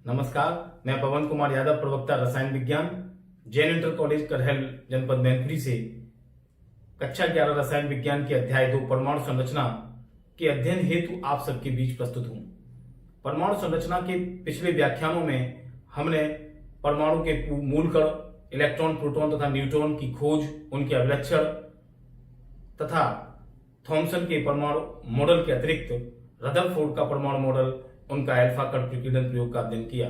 नमस्कार, मैं पवन कुमार यादव, प्रवक्ता रसायन विज्ञान, जैन इंटर कॉलेज करहल, जनपद मैनपुरी से कक्षा 11 रसायन विज्ञान के अध्याय 2 परमाणु संरचना के अध्ययन हेतु आप सबके बीच प्रस्तुत हूं। परमाणु संरचना के पिछले व्याख्यानों में हमने परमाणु के मूल कण, इलेक्ट्रॉन, प्रोटॉन तथा न्यूट्रॉन की खोज, उनके अभिलक्षण तथा थॉमसन के परमाणु मॉडल के अतिरिक्त रदरफोर्ड का परमाणु मॉडल, उनका अल्फा कण प्रकीर्णन प्रयोग का अध्ययन किया।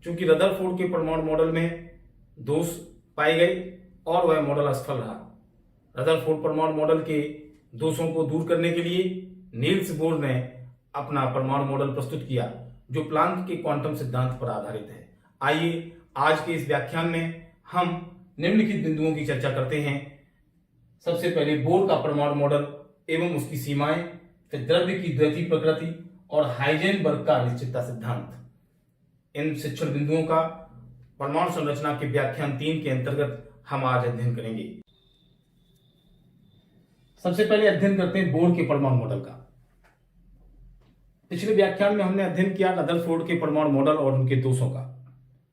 चूंकि रदरफोर्ड के परमाणु मॉडल में दोष पाए गए और वह मॉडल असफल रहा। रदरफोर्ड परमाणु मॉडल के दोषों को दूर करने के लिए नील्स बोर ने अपना परमाणु मॉडल प्रस्तुत किया, जो प्लांक के क्वांटम सिद्धांत पर आधारित है। आइए आज के इस व्याख्यान में हम निम्नलिखित बिंदुओं की चर्चा करते हैं। सबसे पहले बोर का परमाणु मॉडल एवं उसकी सीमाएं, फिर द्रव्य की द्वैतीय प्रकृति और हाइजेनबर्ग का अनिश्चितता सिद्धांत। इन शिक्षण बिंदुओं का परमाणु संरचना के व्याख्यान 3 के अंतर्गत हम आज अध्ययन करेंगे। सबसे पहले अध्ययन करते हैं बोर के परमाणु मॉडल का। पिछले व्याख्यान में हमने अध्ययन किया रदरफोर्ड के परमाणु मॉडल और उनके दोषों का।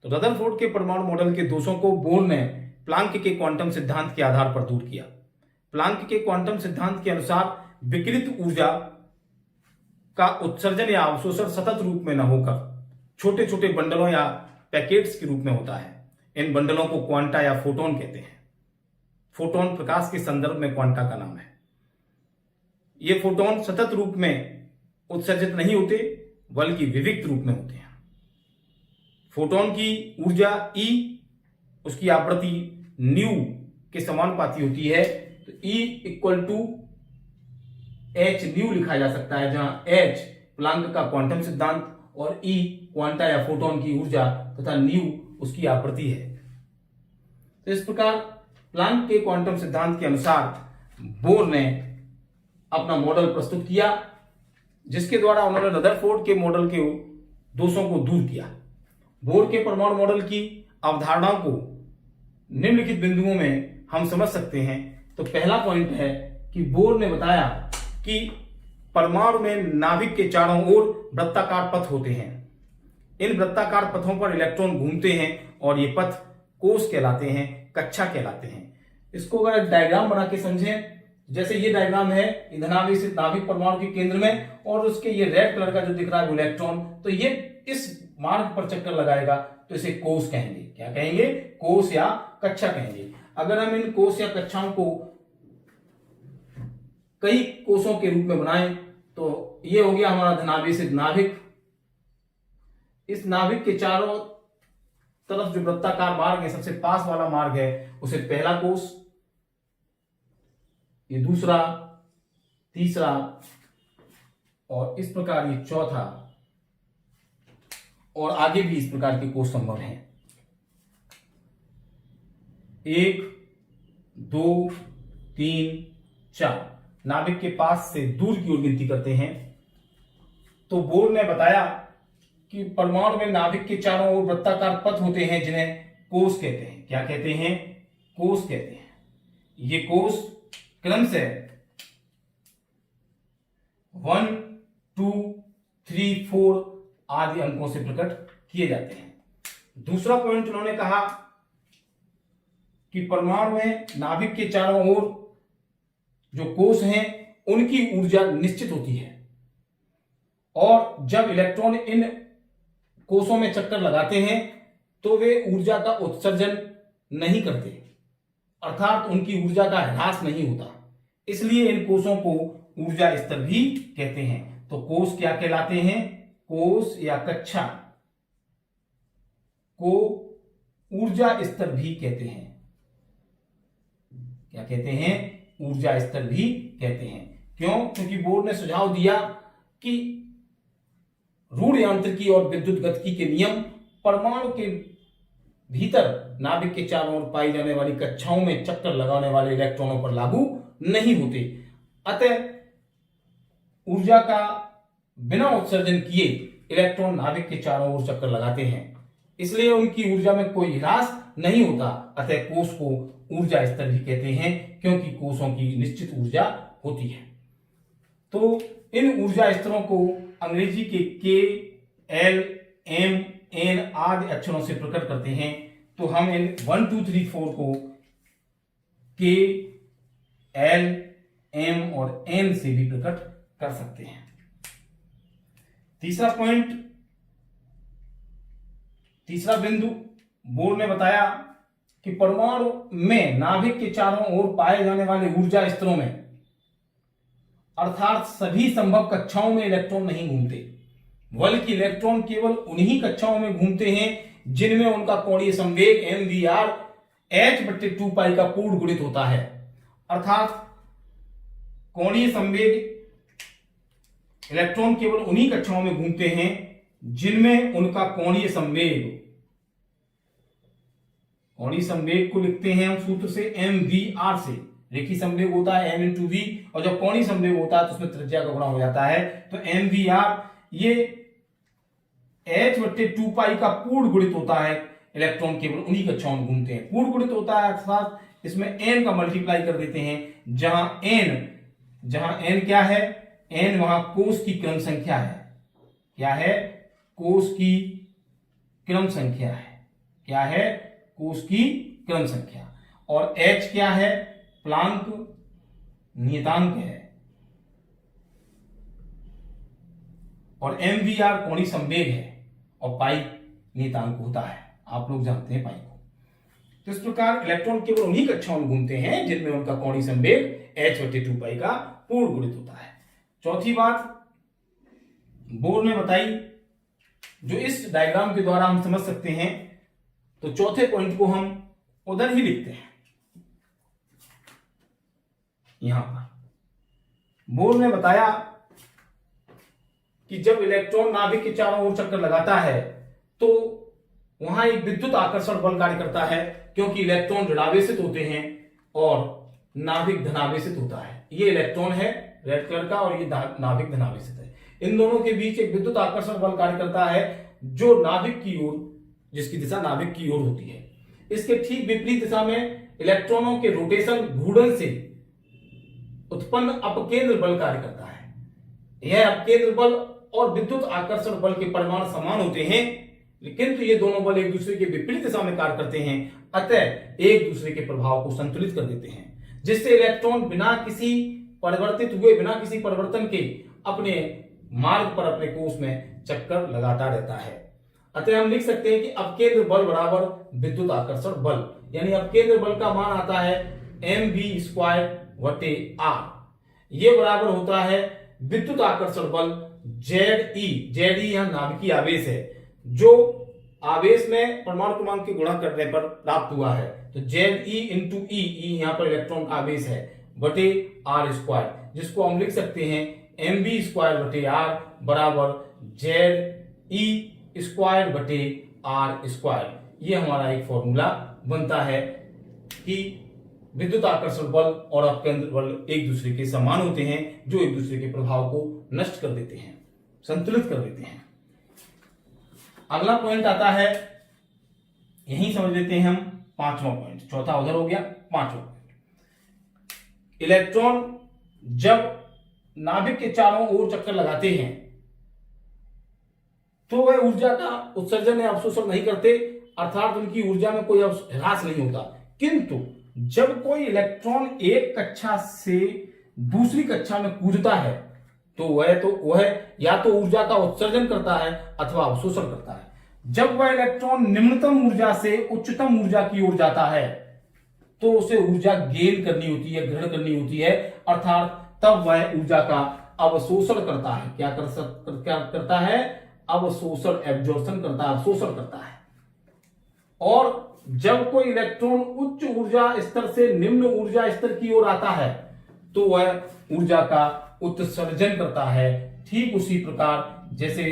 तो रदरफोर्ड के परमाणु मॉडल के दोषों को बोर ने प्लांक के क्वांटम सिद्धांत के आधार पर दूर किया। प्लांक के क्वांटम सिद्धांत के अनुसार विकिरित ऊर्जा का उत्सर्जन या अवशोषण सतत रूप में न होकर छोटे छोटे बंडलों या पैकेट्स के रूप में होता है। इन बंडलों को क्वांटा या फोटोन कहते हैं। फोटोन प्रकाश के संदर्भ में क्वांटा का नाम है। ये फोटोन सतत रूप में उत्सर्जित नहीं होते, बल्कि विविक्त रूप में होते हैं। फोटोन की ऊर्जा E, उसकी आवृत्ति न्यू के समानुपाती होती है। तो E equal to h nu लिखा जा सकता है, जहां एच प्लांक का क्वांटम सिद्धांत और E क्वांटा या फोटोन की ऊर्जा तथा न्यू उसकी आवृत्ति है। तो इस प्रकार प्लांक के क्वांटम सिद्धांत के अनुसार बोर ने अपना मॉडल प्रस्तुत किया, जिसके द्वारा उन्होंने रदरफोर्ड के मॉडल के दोषों को दूर किया। बोर के परमाणु मॉडल की अवधारणाओं को निम्नलिखित बिंदुओं में हम समझ सकते हैं। तो पहला पॉइंट है कि बोर ने बताया कि परमाणु में नाभिक के चारों ओर वृत्ताकार पथ होते हैं। इन वृत्ताकार पथों पर इलेक्ट्रॉन घूमते हैं और ये पथ कोश कहलाते हैं, कक्षा कहलाते हैं। इसको अगर डायग्राम बना के समझें, जैसे ये डायग्राम है धनावेशित नाभिक परमाणु के केंद्र में, और उसके ये रेड कलर का जो दिख रहा है इलेक्ट्रॉन, तो ये इस मार्ग पर चक्कर लगाएगा, तो इसे कोश कहेंगे। क्या कहेंगे? कोश या कक्षा कहेंगे। अगर हम इन कोश या कक्षाओं को कई कोशों के रूप में बनाएं, तो ये हो गया हमारा धनावेशित नाभिक। इस नाभिक के चारों तरफ जो वृत्ताकार मार्ग है, सबसे पास वाला मार्ग है, उसे पहला कोश, ये दूसरा, तीसरा और इस प्रकार ये चौथा, और आगे भी इस प्रकार के कोश संभव हैं। 1, 2, 3, 4 नाभिक के पास से दूर की ओर गिनती करते हैं। तो बोर ने बताया कि परमाणु में नाभिक के चारों ओर वृत्ताकार पथ होते हैं, जिन्हें कोश कहते हैं। क्या कहते हैं? कोश कहते हैं। ये कोश क्रम से 1, 2, 3, 4 आदि अंकों से प्रकट किए जाते हैं। दूसरा पॉइंट उन्होंने कहा कि परमाणु में नाभिक के चारों ओर जो कोश हैं, उनकी ऊर्जा निश्चित होती है, और जब इलेक्ट्रॉन इन कोशों में चक्कर लगाते हैं तो वे ऊर्जा का उत्सर्जन नहीं करते, अर्थात उनकी ऊर्जा का ह्रास नहीं होता। इसलिए इन कोशों को ऊर्जा स्तर भी कहते हैं। तो कोश क्या कहलाते हैं? कोश या कक्षा को ऊर्जा स्तर भी कहते हैं। क्या कहते हैं? ऊर्जा स्तर भी कहते हैं। क्यों? क्योंकि बोर ने सुझाव दिया कि रूढ़ यांत्रिकी और विद्युत गतिकी के नियम परमाणु के भीतर नाभिक के चारों ओर पाई जाने वाली कक्षाओं में चक्कर लगाने वाले इलेक्ट्रॉनों पर लागू नहीं होते। अतः ऊर्जा का बिना उत्सर्जन किए इलेक्ट्रॉन नाभिक के चारों ओर चक्कर लगाते हैं, इसलिए उनकी ऊर्जा में कोई ह्रास नहीं होता। अतः कोश को ऊर्जा स्तर भी कहते हैं, क्योंकि कोशों की निश्चित ऊर्जा होती है। तो इन ऊर्जा स्तरों को अंग्रेजी के K, L, M एन आदि अक्षरों से प्रकट करते हैं, तो हम इन 1 2 3 4 को के, एल, एम और एन से भी प्रकट कर सकते हैं। तीसरा पॉइंट, तीसरा बिंदु, बोर्ड ने बताया कि परमाणु में नाभिक के चारों ओर पाए जाने वाले ऊर्जा स्तरों में, अर्थात सभी संभव कक्षाओं में इलेक्ट्रॉन नहीं घूमते, बल्कि इलेक्ट्रॉन केवल उन्हीं कक्षाओं में घूमते हैं जिनमें उनका कोणीय संवेग mvr h/2π का पूर्ण गुणित होता है। अर्थात कोणीय संवेग, इलेक्ट्रॉन केवल उन्हीं कक्षाओं में घूमते हैं जिनमें उनका कोणीय संवेग को लिखते हैं हम सूत्र से mvr से। रेखीय संवेग होता है m × v, और जब कोणीय संवेग होता है तो उसमें त्रिज्या का गुणा हो जाता है। तो mvr ये h/2π का पूर्ण गुणित होता है। इलेक्ट्रॉन केवल उन्हीं कक्षाओं में घूमते हैं, पूर्ण गुणित होता है, अर्थात इसमें n का मल्टीप्लाई कर देते हैं, जहां n क्या है, n वहां कोष की क्रम संख्या है। क्या है? कोष की क्रम संख्या है। क्या है? कोष की क्रम संख्या। और h क्या है? प्लांक नियतांक है। और mvr कोणीय संवेग है और पाई नियतांक होता है। आप लोग जानते हैं पाई को। तो इस प्रकार इलेक्ट्रॉन केवल उन्हीं कक्षाओं में घूमते हैं जिनमें उनका कोणीय संवेग h/2π का पूर्ण गुणित होता है। चौथी बात बोर्ड ने बताई, जो इस डायग्राम के द्वारा हम समझ सकते हैं, तो चौथे पॉइंट को हम उधर ही लिखते हैं। यहां पर बोर्ड ने बताया कि जब इलेक्ट्रॉन नाभिक के चारों ओर चक्कर लगाता है तो वहां एक विद्युत आकर्षण बल कार्य करता है, क्योंकि इलेक्ट्रॉन ऋणावेशित होते हैं और नाभिक धनावेशित होता है। ये इलेक्ट्रॉन है रेड कलर का और ये नाभिक धनावेशित है। इन दोनों के बीच एक विद्युत आकर्षण बल कार्य करता है जो नाभिक की ओर, जिसकी दिशा नाभिक की ओर होती है। इसके ठीक विपरीत दिशा में इलेक्ट्रॉनों के रोटेशन, घूर्णन से उत्पन्न अपकेंद्र बल कार्य करता है। यह अपकेंद्र बल और विद्युत आकर्षण बल के परिमाण समान होते हैं, लेकिन तो ये दोनों बल एक दूसरे के विपरीत दिशा में कार्य करते हैं, अतः एक दूसरे के प्रभाव को संतुलित कर देते हैं, जिससे इलेक्ट्रॉन बिना किसी परिवर्तन के अपने मार्ग पर, अपने कोष में चक्कर लगाता रहता है। अतः हम लिख सकते हैं कि अपकेंद्र बल बराबर विद्युत आकर्षण बल, यानी अपकेंद्र बल का मान आता है mv²/r। ये बराबर होता है विद्युत आकर्षण बल Ze यहां नाभिकीय आवेश है, जो आवेश में परमाणु क्रमांक के गुणा करने पर प्राप्त हुआ है। तो Ze × E, यहां पर इलेक्ट्रॉन का आवेश है, बटे r², जिसको हम लिख सकते हैं mv²/r बराबर Ze²/r²। ये हमारा एक फॉर्मूला बनता है कि विद्युत आकर्षण बल और अपकेंद्र बल एक दूसरे के समान होते हैं, जो एक दूसरे के प्रभाव को नष्ट कर देते हैं, संतुलित कर देते हैं। अगला पॉइंट आता है, यही समझ लेते हैं हम, पांचवा पॉइंट। चौथा उधर हो गया, पांचवा पॉइंट। इलेक्ट्रॉन जब नाभिक के चारों ओर चक्कर लगाते हैं तो वह ऊर्जा का उत्सर्जन या अवशोषण नहीं करते, अर्थात उनकी ऊर्जा में कोई ह्रास नहीं होता। किंतु जब कोई इलेक्ट्रॉन एक कक्षा से दूसरी कक्षा में कूदता है तो वह या तो ऊर्जा का उत्सर्जन करता है अथवा अवशोषण करता है। जब वह इलेक्ट्रॉन निम्नतम ऊर्जा से उच्चतम ऊर्जा की ओर जाता है तो उसे ऊर्जा गेन करनी होती है, ग्रहण करनी होती है, अर्थात तब वह ऊर्जा का अवशोषण करता है। क्या करता है? अवशोषण, एब्जॉर्प्शन करता है, अवशोषण करता है। और जब कोई इलेक्ट्रॉन उच्च ऊर्जा स्तर से निम्न ऊर्जा स्तर की ओर आता है तो वह ऊर्जा का उत्सर्जन करता है। ठीक उसी प्रकार जैसे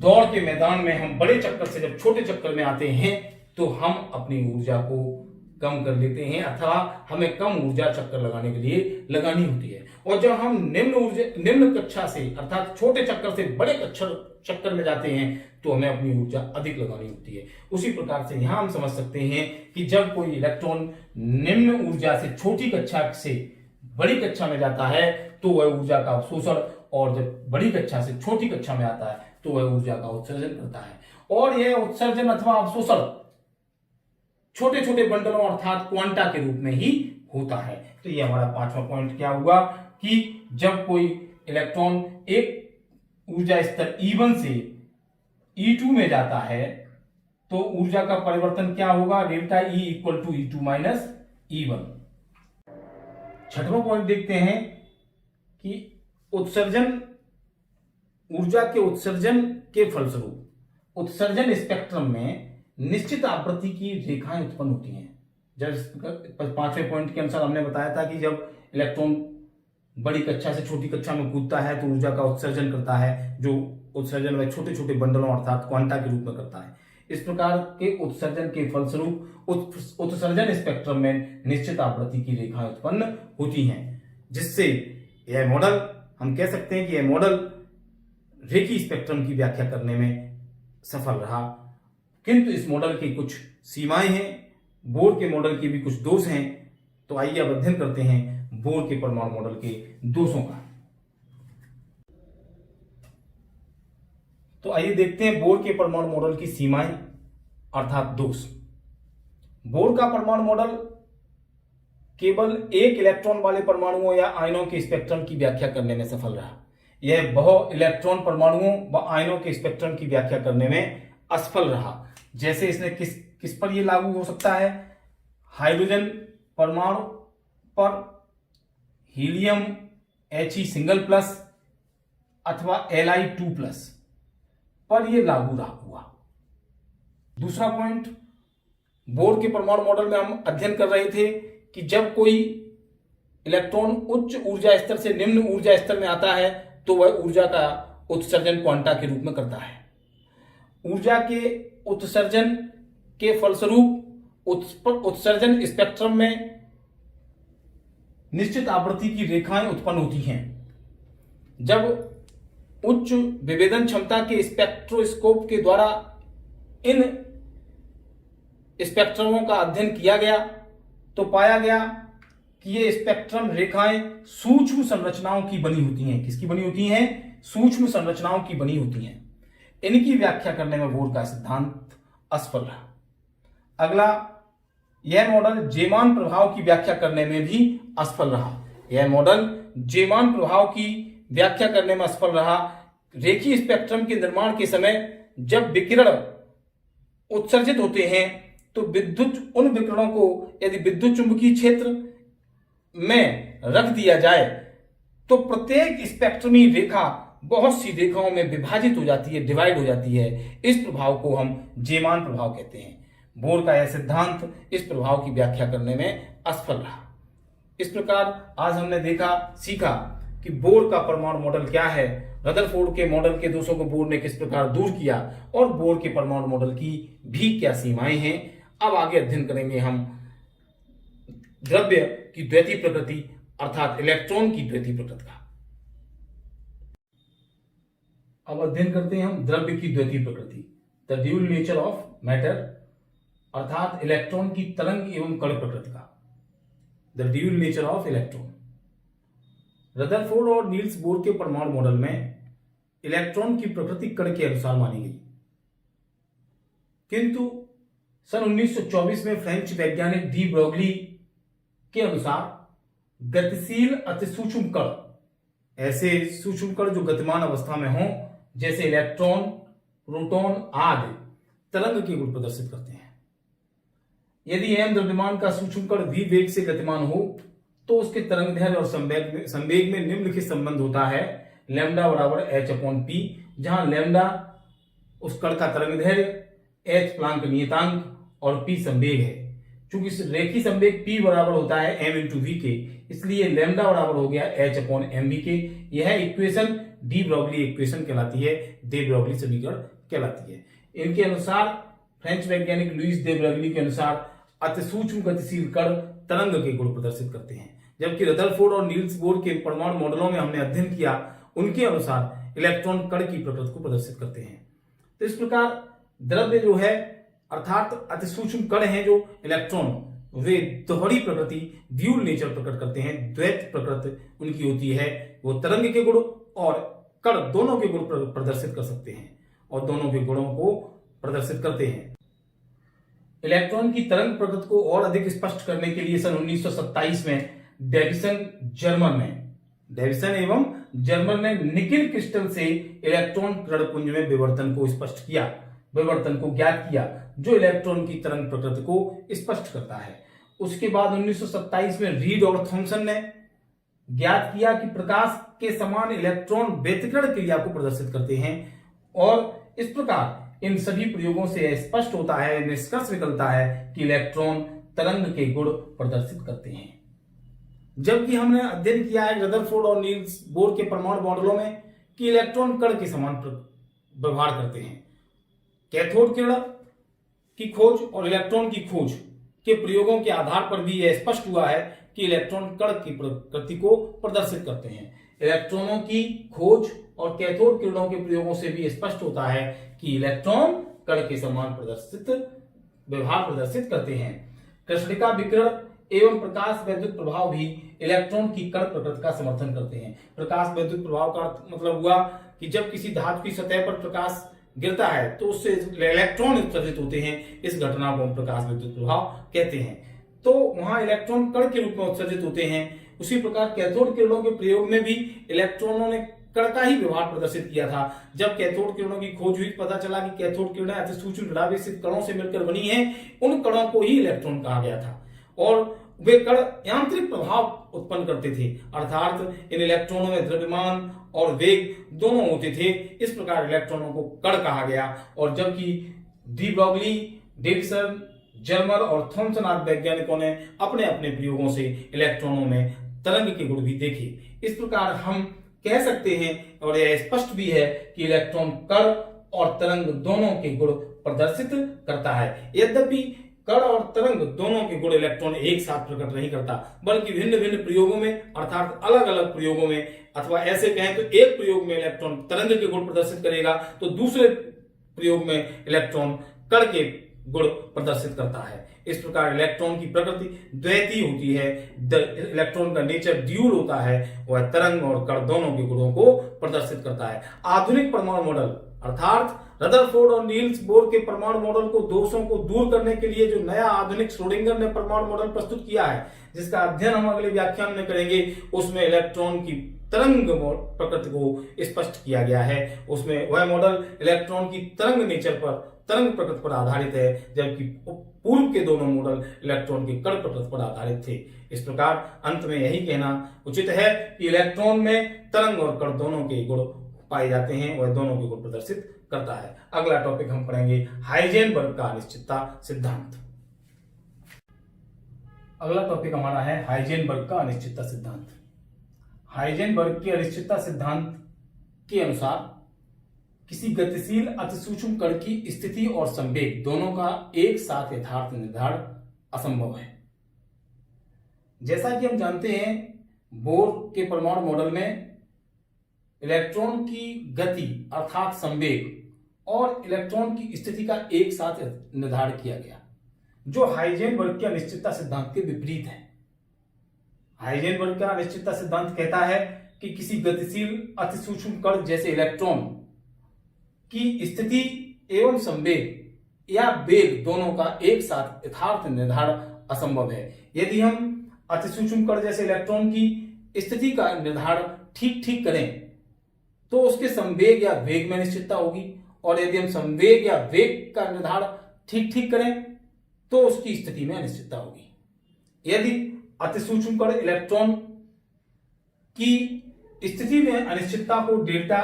दौड़ के मैदान में हम बड़े चक्कर से जब छोटे चक्कर में आते हैं तो हम अपनी ऊर्जा को कम कर लेते हैं, अथवा हमें कम ऊर्जा चक्कर लगाने के लिए लगानी होती है। और जब हम निम्न कक्षा से अर्थात छोटे चक्कर से बड़े चक्कर में जाते हैं तो हमें अपनी ऊर्जा अधिक लगानी होती है। उसी प्रकार से यहां हम समझ सकते हैं कि जब कोई इलेक्ट्रॉन निम्न ऊर्जा से छोटी कक्षा से बड़ी कक्षा में जाता है तो वह ऊर्जा का अवशोषण, और जब बड़ी कक्षा से छोटी कक्षा में आता है तो वह ऊर्जा का उत्सर्जन करता है। और यह उत्सर्जन अथवा अवशोषण छोटे छोटे बंडलों अर्थात क्वांटा के रूप में ही होता है। तो ये हमारा पांचवा पॉइंट क्या हुआ कि जब कोई इलेक्ट्रॉन एक ऊर्जा स्तर E1 से E2 में जाता है तो ऊर्जा का परिवर्तन क्या होगा, delta E equal to E2 minus E1। छठवां पॉइंट देखते हैं कि उत्सर्जन, ऊर्जा के उत्सर्जन के फलस्वरूप उत्सर्जन स्पेक्ट्रम में निश्चित आवृत्ति की रेखाएं उत्पन्न होती हैं। जब पांचवें पॉइंट के अनुसार हमने बताया था कि जब इलेक्ट्रॉन बड़ी कक्षा से छोटी कक्षा में कूदता है तो ऊर्जा का उत्सर्जन करता है, जो उत्सर्जन वह छोटे छोटे बंडलों अर्थात क्वांटा के रूप में करता है। इस प्रकार के उत्सर्जन के फलस्वरूप उत्सर्जन स्पेक्ट्रम में निश्चित आवृत्ति की रेखाएं उत्पन्न होती हैं, जिससे यह मॉडल, हम कह सकते हैं कि यह मॉडल रेखीय स्पेक्ट्रम की व्याख्या करने में सफल रहा। किंतु इस मॉडल की कुछ सीमाएं हैं, बोर के मॉडल के भी कुछ दोष हैं। तो आइए अब अध्ययन करते हैं बोर के परमाणु मॉडल के दोषों का। तो आइए देखते हैं बोर के परमाणु मॉडल की सीमाएं अर्थात दोष। बोर का परमाणु मॉडल केवल एक इलेक्ट्रॉन वाले परमाणुओं या आयनों के स्पेक्ट्रम की व्याख्या करने में सफल रहा। यह बहु इलेक्ट्रॉन परमाणुओं व आयनों के स्पेक्ट्रम की व्याख्या करने में असफल रहा। जैसे इसने किस पर यह लागू हो सकता है, हाइड्रोजन परमाणु पर, हीलियम He सिंगल प्लस अथवा Li2 प्लस पर यह लागू हुआ। दूसरा पॉइंट, बोर के परमाणु मॉडल में हम अध्ययन कर रहे थे कि जब कोई इलेक्ट्रॉन उच्च ऊर्जा स्तर से निम्न ऊर्जा स्तर में आता है तो वह ऊर्जा का उत्सर्जन क्वांटा के रूप में करता है। ऊर्जा के उत्सर्जन के फलस्वरूप उत्सर्जन स्पेक्ट्रम में निश्चित आवृत्ति की रेखाएं उत्पन्न होती हैं। जब उच्च विभेदन क्षमता के स्पेक्ट्रोस्कोप के द्वारा इन स्पेक्ट्रमों का अध्ययन किया गया तो पाया गया कि ये स्पेक्ट्रम रेखाएं सूक्ष्म संरचनाओं की बनी होती हैं। किसकी बनी होती हैं? सूक्ष्म संरचनाओं की बनी होती हैं। इनकी व्याख्या करने में बोर का सिद्धांत असफल रहा। अगला, यह मॉडल जेमान प्रभाव की व्याख्या करने में भी असफल रहा। यह मॉडल जेमान प्रभाव की व्याख्या करने में असफल रहा। रेखीय स्पेक्ट्रम के निर्माण के समय जब विकिरण उत्सर्जित होते हैं तो उन विकिरणों को यदि विद्युत चुंबकीय क्षेत्र में रख दिया जाए तो प्रत्येक स्पेक्ट्रमी रेखा बहुत सी रेखाओं में विभाजित हो जाती है, डिवाइड हो जाती है। इस प्रभाव को हम जेमान प्रभाव कहते हैं। बोर का यह सिद्धांत इस प्रभाव की व्याख्या करने में असफल रहा। इस प्रकार आज हमने सीखा कि बोर का परमाणु मॉडल क्या है, रदरफोर्ड के मॉडल के दोषों को बोर ने किस प्रकार दूर किया और बोर के परमाणु मॉडल की भी क्या सीमाएं हैं। अब आगे अध्ययन करेंगे हम द्रव्य की द्वैतीय प्रकृति अर्थात इलेक्ट्रॉन की द्वैतीय प्रकृति का। अब अध्ययन करते हैं हम द्रव्य की द्वैतीय प्रकृति, the dual nature of matter अर्थात इलेक्ट्रॉन की तरंग एवं कण प्रकृति का। The dual nature of electron. Rutherford और नील्स बोर के परमाणु मॉडल में इलेक्ट्रॉन की प्रकृति कण के अनुसार मानी गई, किंतु सन 1924 में फ्रेंच वैज्ञानिक डी ब्रोगली के अनुसार गतिशील अतिसूक्ष्म कण, ऐसे सूक्ष्म कण जो गतिमान अवस्था में हों जैसे इलेक्ट्रॉन, प्रोटॉन आदि, तरंग के गुण प्रदर्शित करते हैं। यदि m द्रव्यमान का सूक्ष्म कण v वेग से गतिमान हो तो उसके तरंगदैर्घ्य और संवेग में निम्नलिखित संबंध होता है, लैम्डा बराबर h/p, जहां लैम्डा उस कण का तरंगदैर्घ्य, h प्लांक नियतांक और p संवेग है। चूंकि रेखीय संवेग p बराबर होता है m × v के, इसलिए लैम्डा बराबर हो गया h/mv के। यह इक्वेशन डी ब्रोगली इक्वेशन कहलाती है, दे ब्रोगली समीकरण कहलाती है। इनके अनुसार, फ्रेंच वैज्ञानिक लुईस दे ब्रोगली के अनुसार अतिसूक्ष्म गतिशील कण तरंग के गुण प्रदर्शित करते हैं, जबकि रदरफोर्ड और नील्स बोर के परमाणु मॉडलों में हमने अध्ययन किया उनके अनुसार इलेक्ट्रॉन कण की प्रकृति को प्रदर्शित करते हैं। तो इस प्रकार द्रव्य जो है अर्थात अतिसूक्ष्म कण हैं जो इलेक्ट्रॉन, वे दोहरी प्रकृति ड्यूल नेचर प्रकट करते हैं। द्वैत प्रकृति उनकी होती है, वो तरंग के गुण और कण दोनों के गुण प्रदर्शित कर सकते हैं और दोनों के गुणों को प्रदर्शित करते हैं। इलेक्ट्रॉन की तरंग प्रकृति को और अधिक स्पष्ट करने के लिए सन 1927 में डेविसन एवं जर्मन ने निकिल क्रिस्टल से इलेक्ट्रॉन कणपुंज में विवर्तन को ज्ञात किया, जो इलेक्ट्रॉन की तरंग प्रकृति को स्पष्ट करता है। उसके बाद 1927 में रीड और थॉमसन ने ज्ञात किया कि प्रकाश के समान इलेक्ट्रॉन व्यतिकरण क्रिया को प्रदर्शित करते हैं और इस प्रकार इन सभी प्रयोगों से स्पष्ट होता है, निष्कर्ष निकलता है कि इलेक्ट्रॉन तरंग के गुण प्रदर्शित करते हैं। जबकि हमने अध्ययन किया है रदरफोर्ड और नील्स बोर के परमाणु मॉडलों में कि इलेक्ट्रॉन कण के समान व्यवहार करते हैं। कैथोड किरण की खोज और इलेक्ट्रॉन की खोज के प्रयोगों के आधार पर भी यह स्पष्ट हुआ है कि इलेक्ट्रॉन कण की प्रकृति को प्रदर्शित करते हैं। इलेक्ट्रॉनों की खोज और कैथोड किरणों के प्रयोगों से भी स्पष्ट होता है कि इलेक्ट्रॉन कण के समान व्यवहार प्रदर्शित करते हैं। कृष्णिका विकिरण एवं प्रकाश वैद्युत प्रभाव भी इलेक्ट्रॉन की कण प्रकृति का समर्थन करते हैं। प्रकाश वैद्युत प्रभाव का मतलब हुआ कि जब किसी धातु की सतह पर प्रकाश गिरता है तो उससे इलेक्ट्रॉन उत्सर्जित होते हैं। इस घटना को हम प्रकाश वैद्युत प्रभाव कहते हैं। तो वहां इलेक्ट्रॉन कण के रूप में उत्सर्जित होते हैं। उसी प्रकार कैथोड किरणों के प्रयोग में भी इलेक्ट्रॉनों ने कण का ही व्यवहार प्रदर्शित किया था। जब कैथोड किरणों की खोज हुई, पता चला कि कैथोड किरणें अति सूक्ष्म ऋणावेशित कणों से मिलकर बनी हैं। उन कणों को ही इलेक्ट्रॉन कहा गया था और वे कण यांत्रिक प्रभाव उत्पन्न करते थे, अर्थात इन इलेक्ट्रॉनों में द्रव्यमान और वेग दोनों होते थे। इस प्रकार इलेक्ट्रॉनों को कण कहा गया। और जबकि डी ब्रॉगली, डेविसन, जर्मर और थॉमसन आदि वैज्ञानिकों ने अपने अपने प्रयोगों से इलेक्ट्रॉनों में तरंग के गुण भी देखे। इस प्रकार हम कह सकते हैं और यह स्पष्ट भी है कि इलेक्ट्रॉन कण और तरंग दोनों के गुण प्रदर्शित करता है। यद्यपि कण और तरंग दोनों के गुण इलेक्ट्रॉन एक साथ प्रकट नहीं करता, बल्कि भिन्न भिन्न प्रयोगों में अर्थात अलग अलग प्रयोगों में, अथवा ऐसे कहें तो एक प्रयोग में इलेक्ट्रॉन तरंग के गुण प्रदर्शित करेगा तो दूसरे प्रयोग में इलेक्ट्रॉन कण के गुण प्रदर्शित करता है। इस प्रकार इलेक्ट्रॉन की प्रकृति द्वैती होती है। इलेक्ट्रॉन का नेचर ड्यूल होता है, वह तरंग और कण दोनों के गुणों को प्रदर्शित करता है। आधुनिक परमाणु मॉडल अर्थात रदरफोर्ड और नील्स बोर के परमाणु मॉडल को दोषों को दूर करने के लिए जो नया आधुनिक श्रोडिंगर ने परमाणु मॉडल प्रस्तुत किया है, जिसका अध्ययन हम अगले व्याख्यान में करेंगे, उसमें इलेक्ट्रॉन की तरंग प्रकृति को स्पष्ट किया गया है। उसमें वह मॉडल इलेक्ट्रॉन की तरंग प्रकृति पर आधारित है, जबकि पूर्व के दोनों मॉडल इलेक्ट्रॉन की कण प्रकृति पर आधारित थे। इस प्रकार अंत में यही कहना उचित है कि इलेक्ट्रॉन में तरंग और कण दोनों के गुण पाए जाते हैं, वह दोनों के गुण प्रदर्शित करता है। अगला टॉपिक हम पढ़ेंगे हाइजेनबर्ग का अनिश्चितता सिद्धांत। अगला टॉपिक हमारा है हाइजेनबर्ग का अनिश्चितता सिद्धांत। हाइजेनबर्ग के अनिश्चितता सिद्धांत के अनुसार किसी गतिशील अतिसूक्ष्म कण की स्थिति और संवेग दोनों का एक साथ यथार्थ निर्धारण असंभव है। जैसा कि हम जानते हैं, बोर के परमाणु मॉडल में इलेक्ट्रॉन की गति अर्थात संवेग और इलेक्ट्रॉन की स्थिति का एक साथ निर्धारण किया गया, जो हाइजेनबर्ग के अनिश्चितता सिद्धांत के विपरीत है। हाइजेनबर्ग का अनिश्चितता सिद्धांत कहता है कि किसी गतिशील अतिसूक्ष्म कण जैसे इलेक्ट्रॉन की स्थिति एवं संवेग या वेग दोनों का एक साथ यथार्थ निर्धारण असंभव है। यदि हम अतिसूक्ष्म कण जैसे इलेक्ट्रॉन की स्थिति का निर्धारण ठीक करें तो उसके संवेग या वेग में अनिश्चितता होगी, और यदि हम संवेग या वेग का निर्धारण ठीक करें तो उसकी स्थिति में अनिश्चितता होगी। यदि अतिसूक्ष्म कण इलेक्ट्रॉन की स्थिति में अनिश्चितता को डेल्टा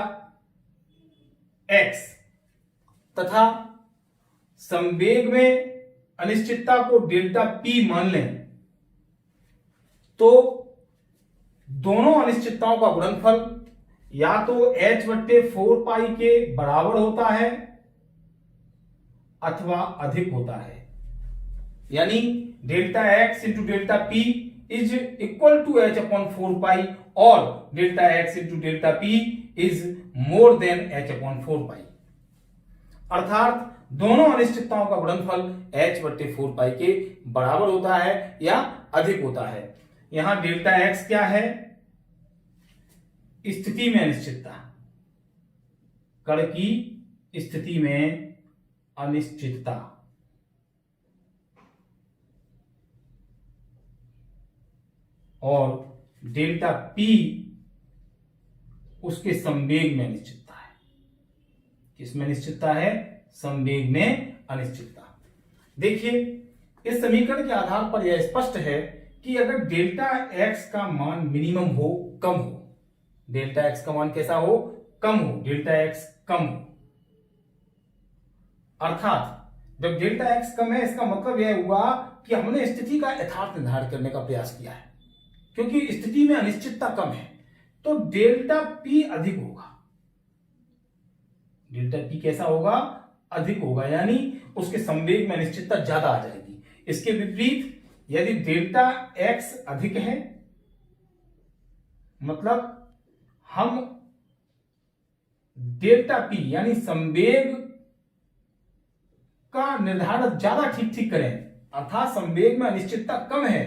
एक्स तथा संवेग में अनिश्चितता को डेल्टा पी मान लें तो दोनों अनिश्चितताओं का गुणनफल या तो h/4 पाई के बराबर होता है अथवा अधिक होता है, यानी delta x into delta p is equal to h/4 pi और delta x into delta p is more than h/4 pi. अर्थात दोनों अनिश्चितताओं का गुणनफल h/4 पाई के बराबर होता है या अधिक होता है। यहां डेल्टा एक्स क्या है? स्थिति में अनिश्चितता, कण की स्थिति में अनिश्चितता, और डेल्टा पी उसके संवेग में अनिश्चितता है। किसमें अनिश्चितता है? संवेग में अनिश्चितता। देखिए, इस समीकरण के आधार पर यह स्पष्ट है कि अगर डेल्टा एक्स का मान मिनिमम हो, कम हो, डेल्टा एक्स का मान कैसा हो? कम हो, डेल्टा एक्स कम हो, अर्थात जब डेल्टा एक्स कम है इसका मतलब यह हुआ कि हमने स्थिति का यथार्थ निर्धारण करने का प्रयास किया है, क्योंकि स्थिति में अनिश्चितता कम है तो डेल्टा पी अधिक होगा। डेल्टा पी कैसा होगा? अधिक होगा, यानी उसके संवेग में अनिश्चितता ज्यादा आ जाएगी। इसके विपरीत यदि डेल्टा एक्स अधिक है, मतलब हम डेल्टा पी यानी संवेग का निर्धारण ज्यादा ठीक ठीक करें, अर्थात संवेग में अनिश्चितता कम है,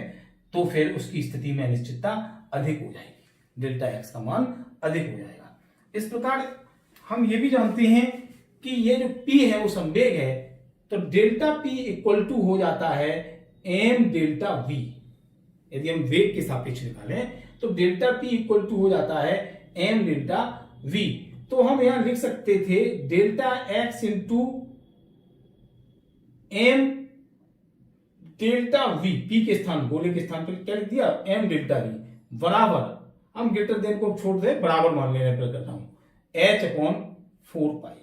तो फिर उसकी स्थिति में अनिश्चितता अधिक हो जाएगी, डेल्टा एक्स का मान अधिक हो जाएगा। इस प्रकार हम ये भी जानते हैं कि ये जो P है वो संवेग है, तो डेल्टा P इक्वल टू हो जाता है m डेल्टा V। यदि हम वेग के सापेक्ष निकालें तो डेल्टा P इक्वल टू हो जाता है m डेल्टा V। तो हम यहां लिख सकते थे delta x into m delta V, P के स्थान, गोले के स्थान पर क्या लिख दिया? m डेल्टा V बराबर, हम ग्रेटर देन को छोड़ दे, बराबर मान लेने पर कर रहा हूं, h अपॉन 4 पाई।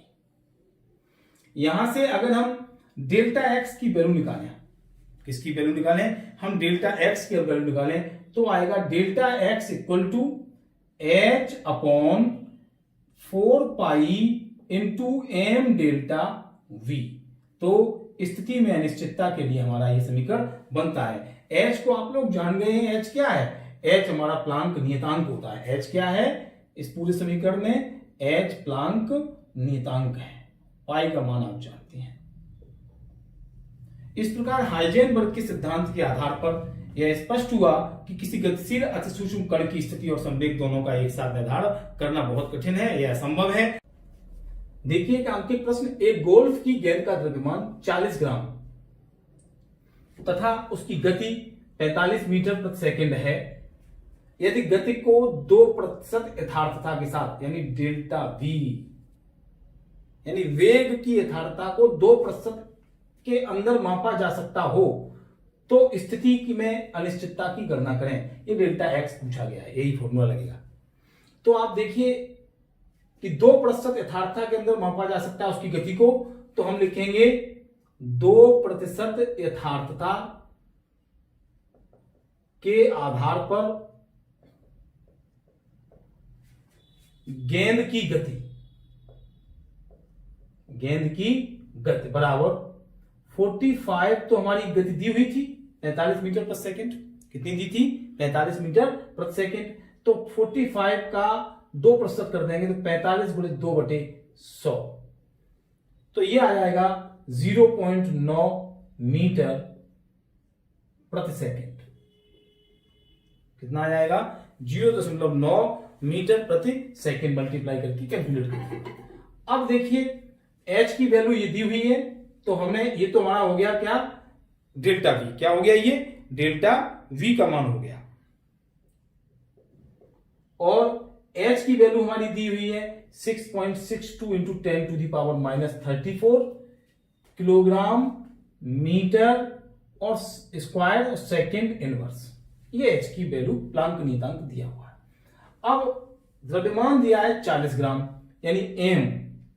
यहां से अगर हम डेल्टा एक्स की वैल्यू निकालें, किसकी वैल्यू निकालें? हम डेल्टा एक्स की वैल्यू निकालें तो आएगा delta x equal to h upon 4 pi into m delta v. तो स्थिति में अनिश्चितता के लिए हमारा यह समीकरण बनता है। एच को आप लोग जान गए हैं, एच क्या है? एच हमारा प्लांक नियतांक होता है। एच क्या है इस पूरे समीकरण में? एच प्लांक नियतांक है, पाई का मान आप जानते हैं। इस प्रकार हाइजेनबर्ग के सिद्धांत के आधार पर यह स्पष्ट हुआ कि किसी गतिशील अतिसूक्ष्म कण की स्थिति और संवेग दोनों का एक साथ निर्धारण करना बहुत कठिन है, यह असंभव है। देखिए कि आपके प्रश्न, एक गोल्फ की गेंद का द्रव्यमान 40 ग्राम तथा उसकी गति 45 मीटर प्रति सेकंड है। यदि गति को 2% यथार्थता के साथ, यानी डेल्टा वी, यानी वेग की यथार्थता को 2% के अंदर मापा जा सकता हो, तो स्थिति की में अनिश्चितता की गणना करें। ये डेल्टा एक्स पूछा गया है, यही फॉर्मूला लगेगा। तो आप देखिए कि 2% यथार्थता के अंदर मापा जा सकता है उसकी गति को, तो हम लिखेंगे 2% यथार्थता के आधार पर गेंद की गति, गेंद की गति बराबर 45, तो हमारी गति दी हुई थी 45 मीटर प्रति सेकंड। कितनी दी थी? 45 मीटर प्रति सेकंड। तो 45 का 2% कर देंगे तो 45 गुणे 2/100, तो ये आ जाएगा 0.9 मीटर प्रति सेकंड। कितना आ जाएगा? 0.9 मीटर प्रति सेकंड मल्टीप्लाई करके कैलकुलेट करके। अब देखिए h की वैल्यू ये दी हुई है, तो हमने, ये तो हमारा हो गया क्या? Delta v। क्या हो गया? ये डेल्टा v का मान हो गया। और h की वैल्यू हमारी दी हुई है 6.62 into 10 to the power -34 kilogram metre और स्क्वायर और सेकेंड इनवर्स। ये h की वैल्यू प्लांक नियतांक दिया हुआ है। अब द्रव्यमान दिया है 40 ग्राम, यानी m,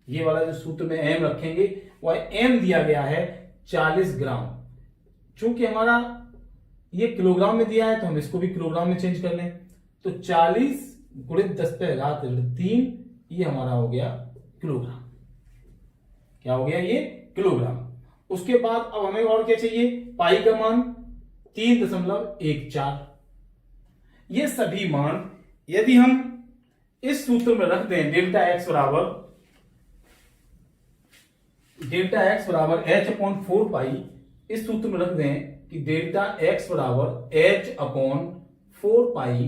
ये वाला जो सूत्र में m रखेंगे वह m दिया गया है 40 ग्राम। चूंकि हमारा ये किलोग्राम में दिया है तो हम इसको भी किलोग्राम में चेंज कर लें, तो 40 गुणे 10⁻³ ये हमारा हो गया किलोग्राम। क्या हो गया? ये किलोग्राम। उसके बाद अब हमें और क्या चाहिए? पाई का मान 3.14। ये सभी मान यदि हम इस सूत्र में रख दें, डेल्टा एक्स बराबर h/4 पाई, इस सूत्र में रख दें कि डेल्टा एक्स बराबर h/4 पाई,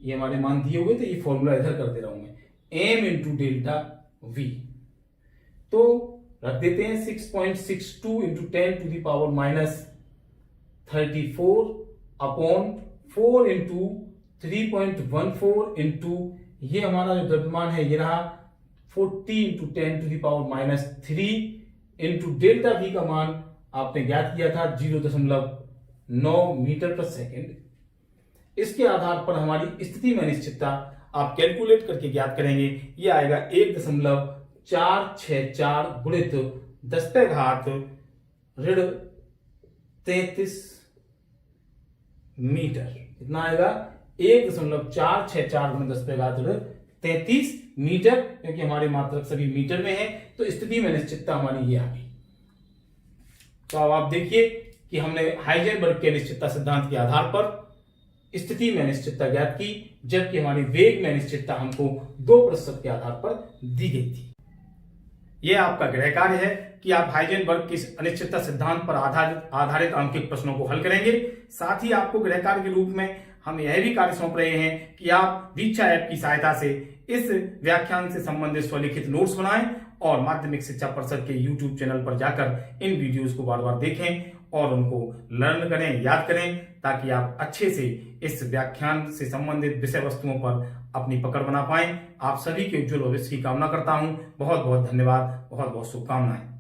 ये हमारे मान दिए हुए थे, ये फॉर्मूला इधर कर दे रहा हूं मैं, m इंटू डेल्टा v। तो रख देते हैं 6.62 into 10 to the power minus 34 upon 4 into 3.14 into ये हमारा जो द्रव्यमान है ये रहा 40 into 10 to the power minus 3 into delta v का मान आपने ज्ञात किया था 0.9 मीटर पर सेकेंड। इसके आधार पर हमारी स्थिति में अनिश्चितता आप कैलकुलेट करके ज्ञात करेंगे, ये आएगा 1.464 गुणित 10 पे घात ऋण 33 मीटर। कितना आएगा 1.464 गुणित 10 पे घात ऋण 33 मीटर, क्योंकि हमारे मात्रक सभी मीटर में है। तो स्थिति में अनिश्चितता हमारी ये आ गई। तो अब आप देखिए कि हमने हाइजेनबर्ग के अनिश्चितता सिद्धांत के आधार पर स्थिति में अनिश्चितता ज्ञात की, जबकि हमारी वेग में अनिश्चितता हमको 2% के आधार पर दी गई थी। यह आपका गृह कार्य है कि आप हाइजेनबर्ग के अनिश्चितता सिद्धांत पर आधारित अंकित प्रश्नों को हल करेंगे। साथ ही आपको गृह कार्य के रूप में हम यह भी कार्य सौंप रहे हैं कि आप दीक्षा ऐप की सहायता से इस व्याख्यान से संबंधित स्वलिखित नोट्स बनाएं और माध्यमिक शिक्षा परिषद के YouTube चैनल पर जाकर इन वीडियोस को बार बार देखें और उनको लर्न करें, याद करें, ताकि आप अच्छे से इस व्याख्यान से संबंधित विषय वस्तुओं पर अपनी पकड़ बना पाएं। आप सभी के उज्जवल भविष्य की कामना करता हूं। बहुत बहुत धन्यवाद, बहुत बहुत शुभकामनाएं।